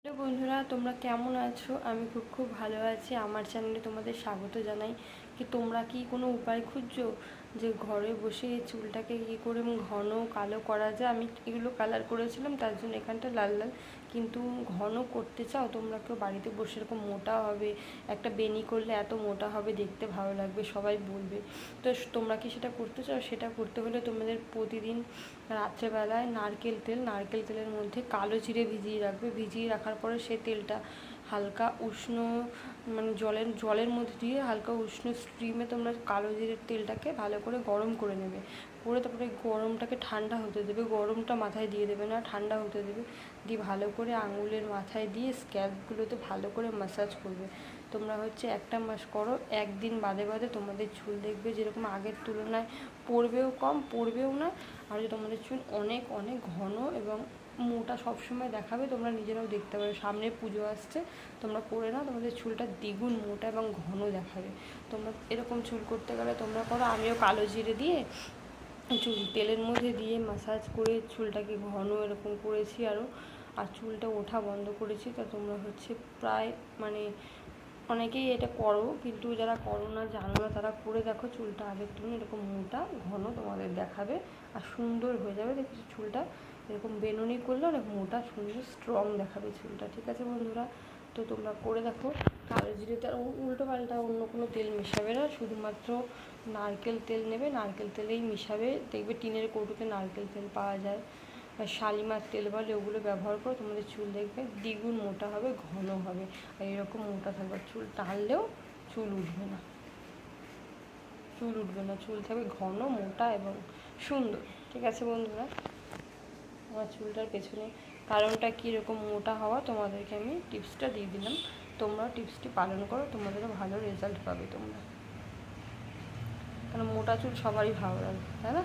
Hello বন্ধুরা, তোমরা কেমন আছো? আমি খুব ভালো আছি। আমার চ্যানেলে তোমাদের স্বাগত জানাই। তোমরা কি কোনো উপায় খুঁজছো যে ঘরে বসে চুলটাকে কী করে ঘন কালো করা যায়? আমি এগুলো কালার করেছিলাম, তার জন্য এখানটা লাল লাল, কিন্তু ঘন করতে চাও তোমরা কেউ বাড়িতে বসে এরকম মোটা হবে, একটা বেনি করলে এত মোটা হবে, দেখতে ভালো লাগবে, সবাই বলবে। তো তোমরা কি সেটা করতে চাও? সেটা করতে হলে তোমাদের প্রতিদিন রাত্রেবেলায় নারকেল তেলের মধ্যে কালো জিরে ভিজিয়ে রাখবে। ভিজিয়ে রাখার পরে সেই তেলটা হালকা উষ্ণ জলের মধ্যে দিয়ে হালকা উষ্ণ স্টিমে তোমরা কালো জিরের তেলটাকে ভালো করে গরম করে নেবে। করে তারপরে গরমটাকে ঠান্ডা হতে দেবে। গরমটা মাথায় দিয়ে দেবে না, ঠান্ডা হতে দেবে। দিয়ে ভালো করে আঙুলের মাথায় দিয়ে স্ক্যাল্পগুলোতে ভালো করে ম্যাসাজ করবে। তোমরা একটা মাস করো, একদিন বাদে বাদে তোমাদের চুল দেখবে যেরকম আগের তুলনায় পড়বেও কম, পড়বেও না। আর তোমাদের চুল অনেক অনেক ঘন এবং মোটা সবসময় দেখাবে। তোমরা নিজেরাও দেখতে পাবে, সামনে পুজো আসছে, তোমরা করে নাও, তোমাদের চুলটা দ্বিগুণ মোটা এবং ঘন দেখাবে। তোমরা এরকম চুল করতে গেলে তোমরা করো। আমিও কালো জিরে দিয়ে চুল তেলের মধ্যে দিয়ে ম্যাসাজ করে চুলটাকে ঘন এরকম করেছি আর চুলটা ওঠা বন্ধ করেছি। তা তোমরা প্রায় অনেকেই এটা করো, কিন্তু যারা করো না, জানো না, তারা করে দেখো। চুলটা আগের তুলনায় এরকম মোটা ঘন তোমাদের দেখাবে আর সুন্দর হয়ে যাবে। দেখছি চুলটা এরকম বেনুনি করলে অনেক মোটা সুন্দর স্ট্রং দেখাবে চুলটা। ঠিক আছে বন্ধুরা, তো তোমরা করে দেখো। কালো জিরেতে আর উল্টো পাল্টা অন্য কোনো তেল মেশাবে না, শুধুমাত্র নারকেল তেল নেবে, নারকেল তেলেই মিশাবে। দেখবে টিনের কৌটোতে নারকেল তেল পাওয়া যায়, শালিমার তেল বলে, ওগুলো ব্যবহার করো। তোমাদের চুল দেখবে দ্বিগুণ মোটা হবে, ঘন হবে। আর এরকম মোটা থাকবে, চুল টানলেও চুল উঠবে না, চুল থাকবে ঘন, মোটা এবং সুন্দর। ঠিক আছে বন্ধুরা, আমার চুলটার পেছনে কারণটা কীরকম মোটা হওয়া তোমাদেরকে আমি টিপসটা দিয়ে দিলাম। তোমরাও টিপসটি পালন করো, তোমাদেরও ভালো রেজাল্ট পাবে তোমরা। কারণ মোটা চুল সবারই ভালো লাগে, তাই না?